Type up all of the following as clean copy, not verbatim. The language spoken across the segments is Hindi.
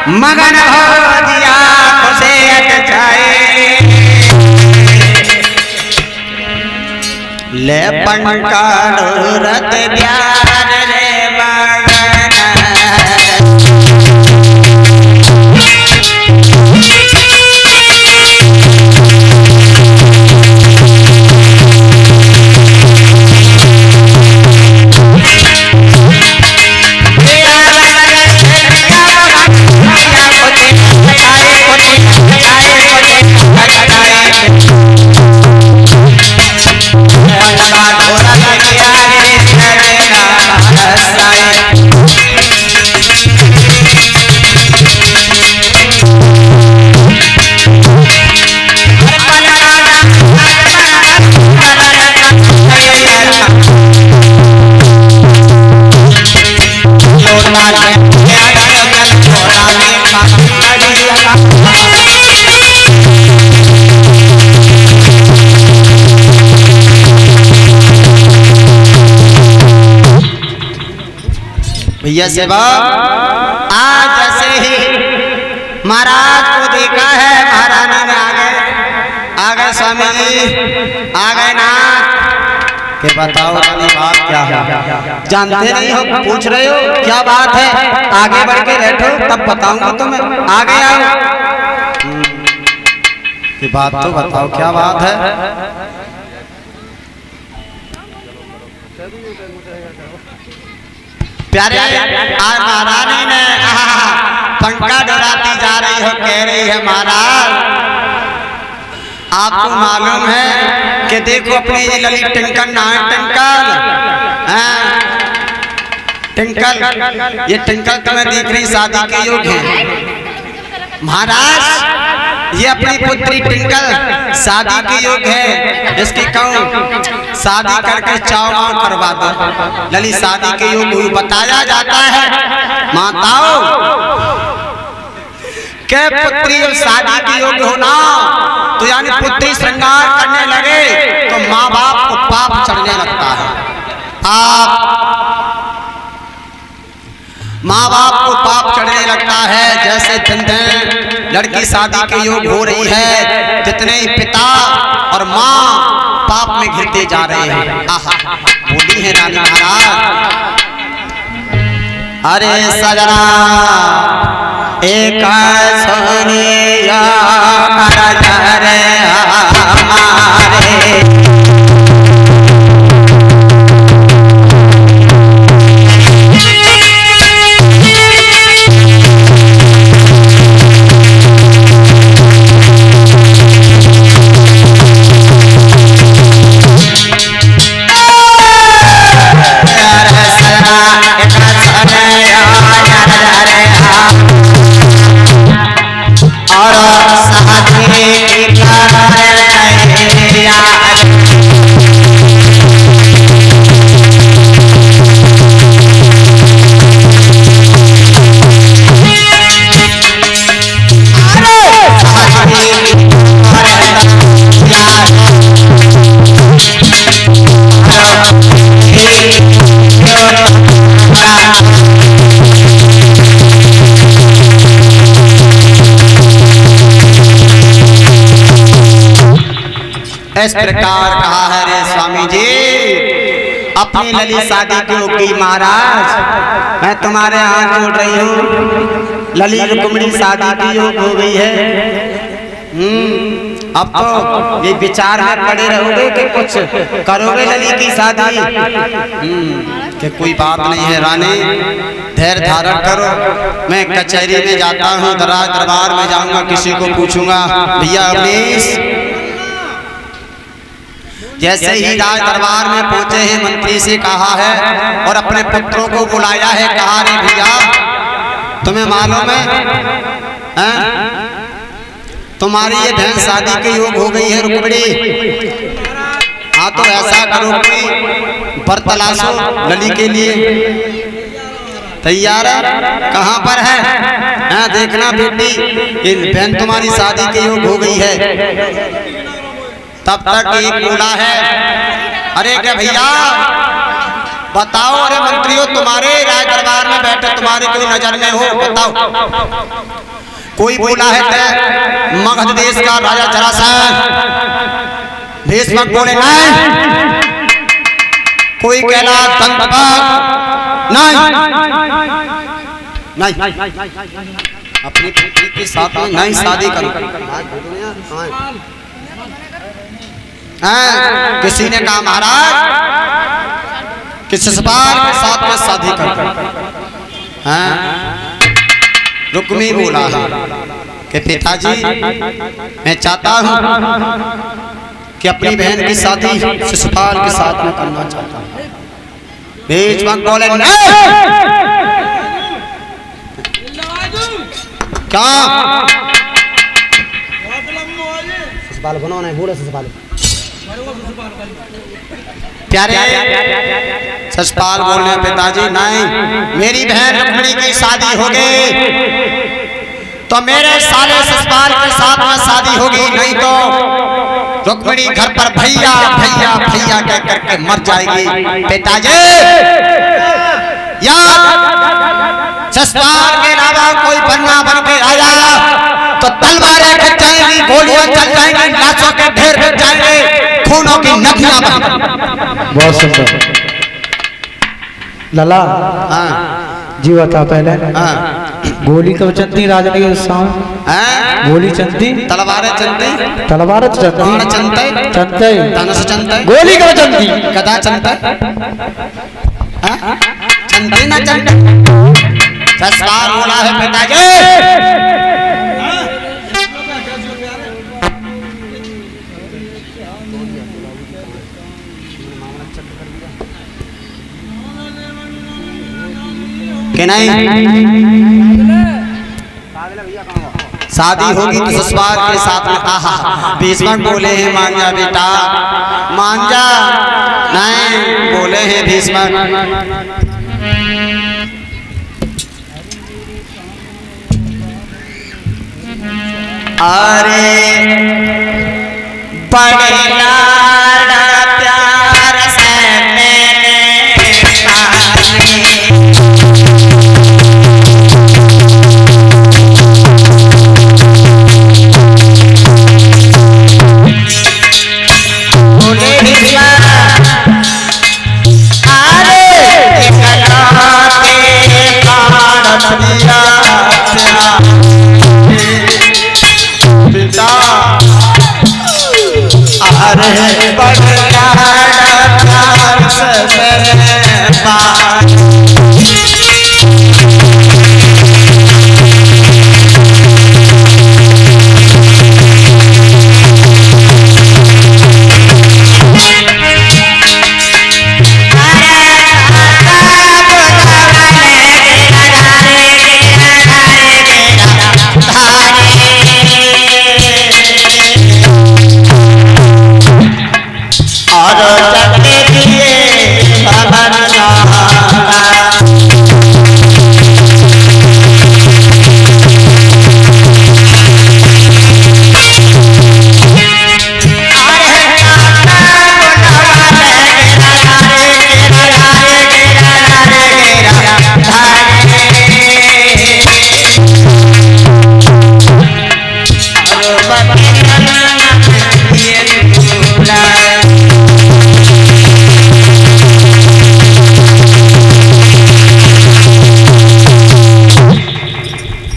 मगन हो दिया खुशे अटचाए ले पंका रत प्यार रे मगन भैया सेवा आज जैसे ही महाराज को देखा है महारानी ने आ गए स्वामी जी आ गए नाथ के बताओ रानी बात क्या है जानते नहीं हो पूछ रहे हो क्या बात है आगे बढ़ के बैठो तब बताऊंगा तुम्हें आगे आओ की बात तो बताओ क्या बात है प्यारे आज महारानी ने पंखा डराती जा रही हो कह रही है महाराज आपको मालूम है कि देखो अपने ये ललित टिंकल ना टिंकल ये टिंकल तुम्हें देख रही शादी के योग्य है महाराज ये अपनी पुत्री टिंकल शादी के योग्य है इसकी कहूँ शादी करके चाव करवा दो ललित शादी के योग्य बताया जाता है माताओं के पुत्री शादी के योग्य होना तो यानी पुत्री श्रृंगार करने लगे तो माँ बाप को पाप चढ़ने लगता है आप माँ बाप को पाप चढ़ने लगता है जैसे दिन दिन लड़की शादी के योग्य हो रही है जितने ही पिता और माँ पाप में घिरते जा रहे हैं बोली है रानी महाराज अरे सजना एक सोनिया रे हमारे इस प्रकार कहा है रे स्वामी जी अपनी ललित शादी की होगी महाराज मैं तुम्हारे हाथ जोड़ रही हूँ ललित कुमड़ी शादी की योग हो गई है अब तो ये विचार में पड़े रहोगे कि कुछ करोगे ललित की शादी कि कोई बात नहीं है रानी धैर्य धारण करो मैं कचहरी में जाता हूँ दरबार में जाऊंगा किसी को पूछूंगा भैया अवनीश जैसे ही राज दरबार में पहुंचे हैं मंत्री से कहा है और अपने पुत्रों को बुलाया है कहा रे भैया तुम्हें मालूम है तुम्हारी ये बहन शादी के योग हो गई है रुक्मिणी हाँ तो ऐसा करो कि वर तलाशो लली के लिए तैयार है कहाँ पर है देखना बेटी ये बहन तुम्हारी शादी के योग हो गई है तब तक एक बोला है अरे क्या भैया बताओ। अरे मंत्रियों, तुम्हारे राज दरबार में बैठे तुम्हारी कोई नजर में हो, बताओ। कोई बोला है तय मगध देश का राजा जरासंध। भीष्मक बोले नहीं। कोई कहला दंतपाक नहीं। अपनी पुत्री के साथ में नहीं शादी करो। किसी ने कहा महाराज कि शिशुपाल के साथ में शादी करो। रुक्मी बोला है कि पिताजी मैं चाहता हूं कि अपनी बहन की शादी शिशुपाल के साथ में करना चाहता हूं। भीष्मक बोले नहीं। क्या शिशुपाल बनो नहीं बूढ़े शिशुपाल प्यारे शिशुपाल बोलने पिताजी नहीं। मेरी बहन रुक्मिणी की शादी हो गई तो मेरे साले शिशुपाल के साथ में शादी होगी, नहीं तो रुक्मिणी घर पर भैया भैया भैया कह करके मर जाएगी। पिताजी याद शिशुपाल के अलावा कोई बनना बन के आया तो तलवारें खिंच जाएंगी, गोलियां चल जाएंगी, लाशों के ढेर बिछ जाएंगे, खूनों की नदियां बहेंगी। बहुत सुंदर लला। जी बता पहले गोली कब चलती राजा के सामने? गोली चलती, तलवारें चलती, तलवार चलती, चलते चलते, धनुष चलते, गोली कब चलती? गदा चलता, चलते ना चलते। शिशुपाल बोला है पिताजी कि नहीं शादी होगी तो शिशुपाल के साथ में। आहा भीष्मक बोले हैं मान जा बेटा मान जा। नहीं बोले हैं भीष्मक अरे बड़े लाड प्यार से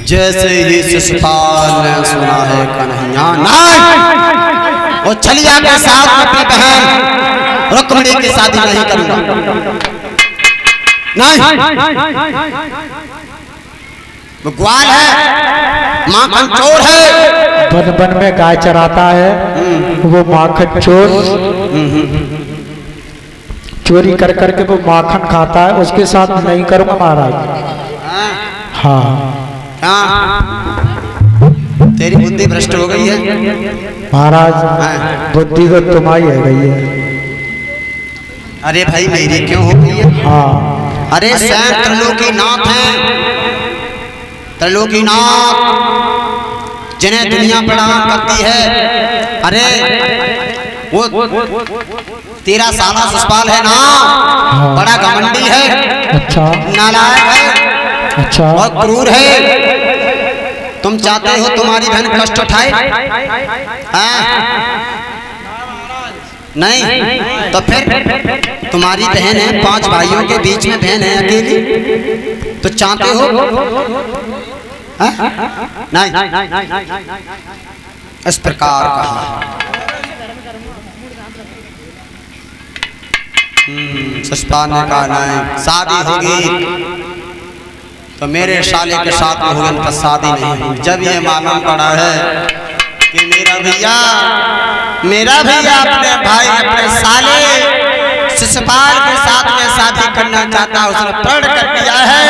जैसे ही शिशुपाल ने सुना है कन्हैया नहीं वो छलिया के साथ अपनी बहन रुक्मिणी की शादी नहीं करूंगा। नहीं वो ग्वाल है, माखन चोर है, वन वन में गाय चराता है, वो माखन चोर चोरी कर करके वो माखन खाता है, उसके साथ नहीं करूंगा महाराज। हाँ तेरी बुद्धि भ्रष्ट हो गई है महाराज, बुद्धि तो तुम्हारी है गई है। अरे भाई मेरी क्यों हो गई है? हाँ अरे स्वयं त्रिलोकीनाथ हैं, त्रिलोकीनाथ जिन्हें दुनिया प्रणाम करती है। अरे वो तेरा साला ससपाल है ना, बड़ा घमंडी है, अच्छा नालायक है, अच्छा बहुत क्रूर है। तुम चाहते हो तुम्हारी बहन कष्ट उठाए? हाँ? नहीं तो फिर तुम्हारी बहन है, 5 भाइयों के बीच में बहन है अकेली, तो चाहते हो? हाँ? नहीं, इस प्रकार कहा। ससपाल ने कहा नहीं, शादी होगी तो मेरे साले के साथ में होगी, तो शादी नहीं। जब ये मालूम पड़ा है कि मेरा भैया अपने भाई अपने साले शिशुपाल के साथ में शादी करना चाहता, उसने प्रण कर दिया है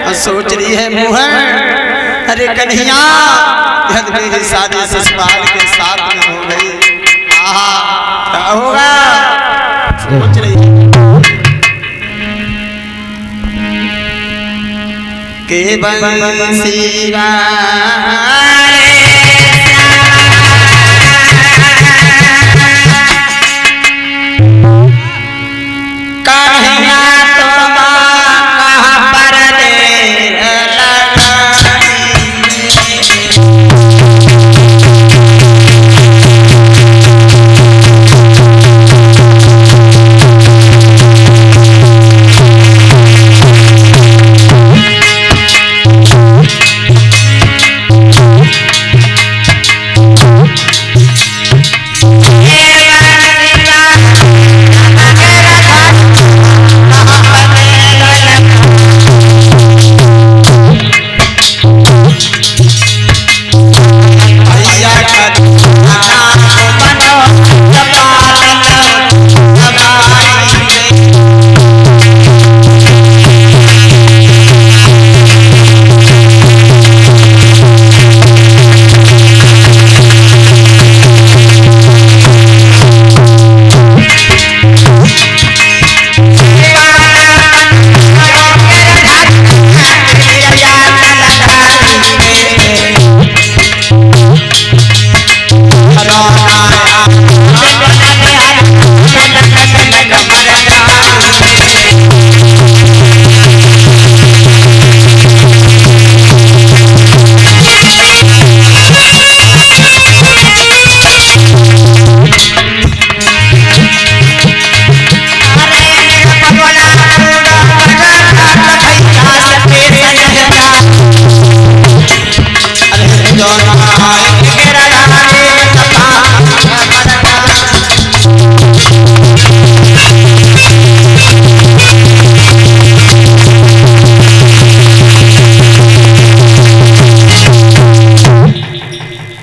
और सोच रही है मोहन, अरे कन्हैया यदि मेरी शादी शिशुपाल के साथ में हो गई, आहा क्या होगा, सोच रही के बंसीवा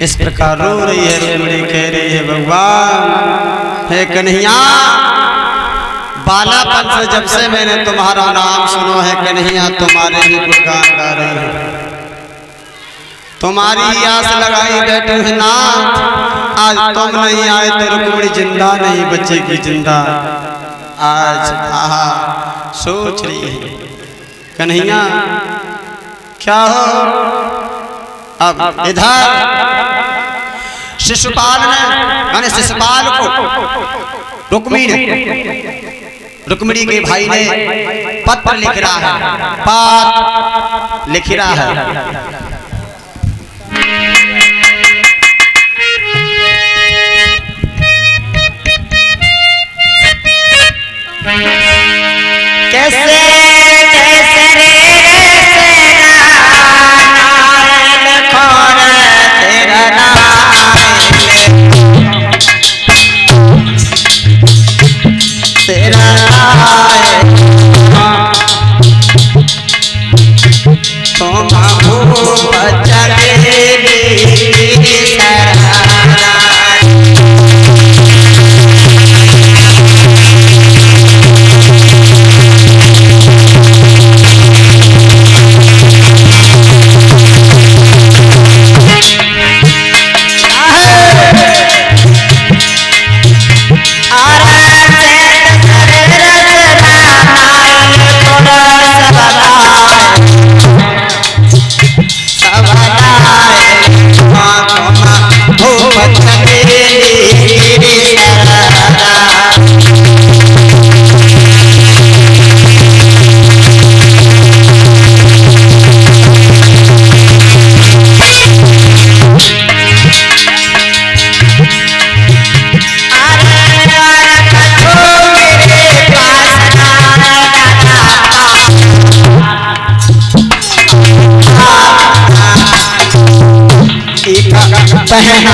इस प्रकार रो रही है रुक्मिणी, कह रही है भगवान हे कन्हैया, बालापन से जब से मैंने तुम्हारा नाम सुनो है कन्हैया, तुम्हारे ही गुणगान गा रही है, तुम्हारी ही आस लगाई बैठे हुए नाथ, आज तुम नहीं आए तो रुक्मिणी जिंदा नहीं बचेगी जिंदा। आज आहा सोच रही है कन्हैया क्या हो। अब इधर शिशुपाल ने यानी शिशुपाल को रुक्मिणी के भाई ने पत्र लिख रहा है, पात लिख रहा है। कैसे कैसे रे तेरा पहना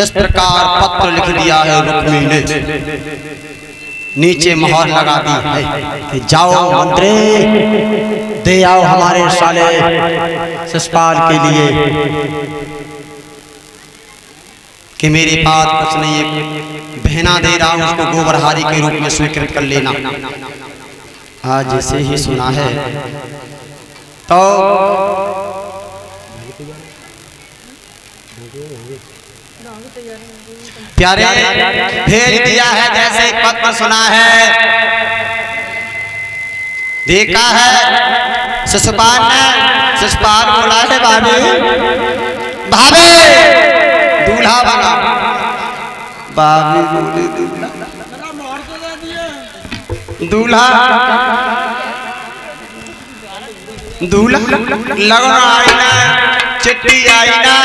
इस प्रकार पत्र लिख दिया है रुक्मी ने, नीचे मोहर लगा दी है कि जाओ मंत्री दे आओ हमारे साले शिषपाल के लिए कि मेरे पास कुछ नहीं है, बहना दे रहा हूं उसको गोबरहारी के रूप में स्वीकृत कर लेना। आज जैसे ही सुना है तो प्यारे भेज दिया है, जैसे पत्र सुना है देखा है शिषपाल ने, शिषपाल बोला है भाभी भाभी दूल्हा बना, भाभी बोली दूल्हा दूल्हा लगन आई ना, चिट्ठी आई ना,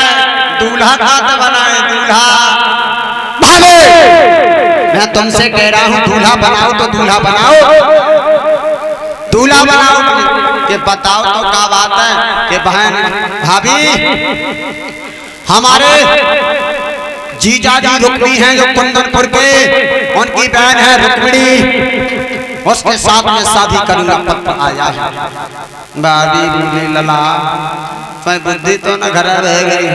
दूल्हा खाते बनाए दूल्हा। मैं तुमसे कह रहा हूं दूल्हा बनाओ तो दूल्हा बनाओ, दूल्हा बनाओ कि बताओ तो क्या बात है कि बहन भाभी हमारे जीजा जी रुक्मी हैं जो कुंदनपुर के, उनकी बहन है रुक्मिणी, उसके साथ में शादी करूंगा, पत्र आया है। भाभी बोली लला मैं बुद्धि तो न घर रह गई,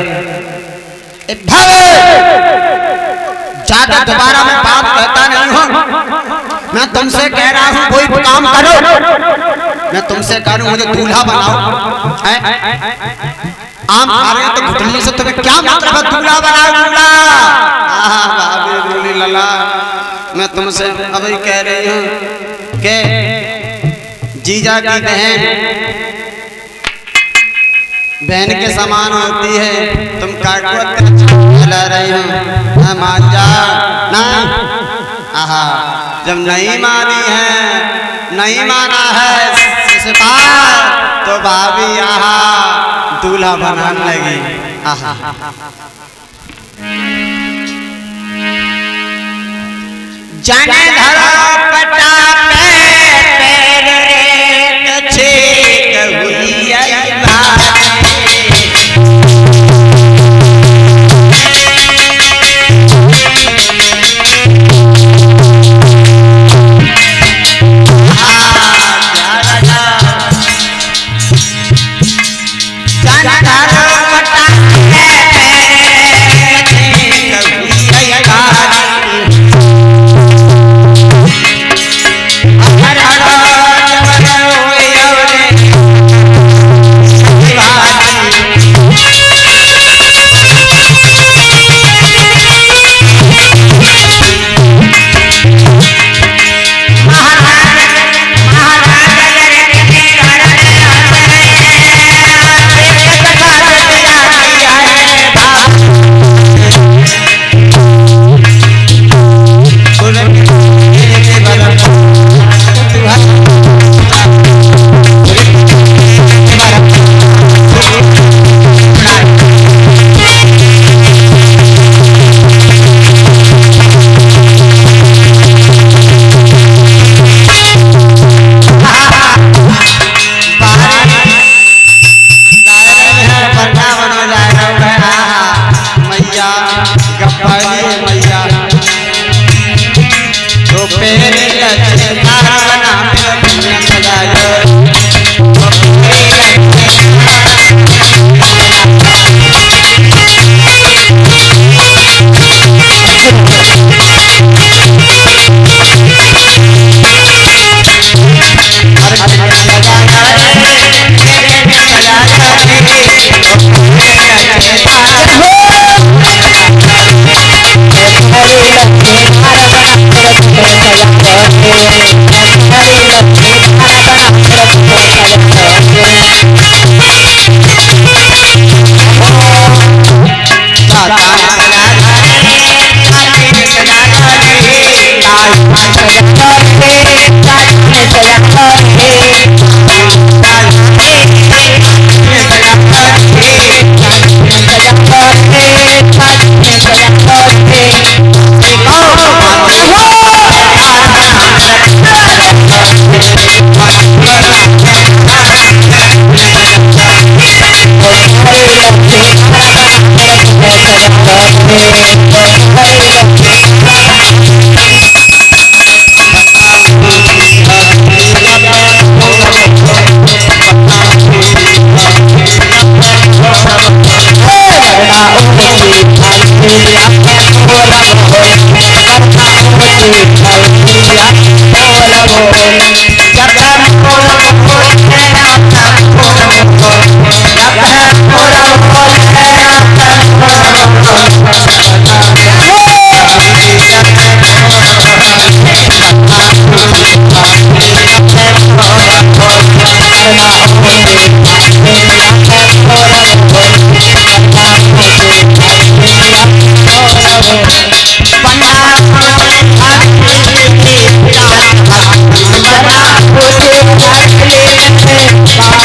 ज्यादा दोबारा मैं बात कहता नहीं हूं, मैं तुमसे कह रहा हूं कोई काम करो, मैं तुमसे कह रहा हूं मुझे दूल्हा बनाओ। आम खा रहे हैं तो घुटने से तुम्हें क्या मतलब है दूल्हा बनाओ दूल्हा। भाभी बोली लला मैं तुमसे अभी कह रही हूं कि जीजा की बहन के समान होती है, तुम काको चला रही हो मान जा ना। आहा जब नहीं मानी है, नहीं माना है शिषपाल तो भाभी आहा दूल्हा बनाने लगी। आहा जाने धरो पटा पे तेरे छेक हुई आई बना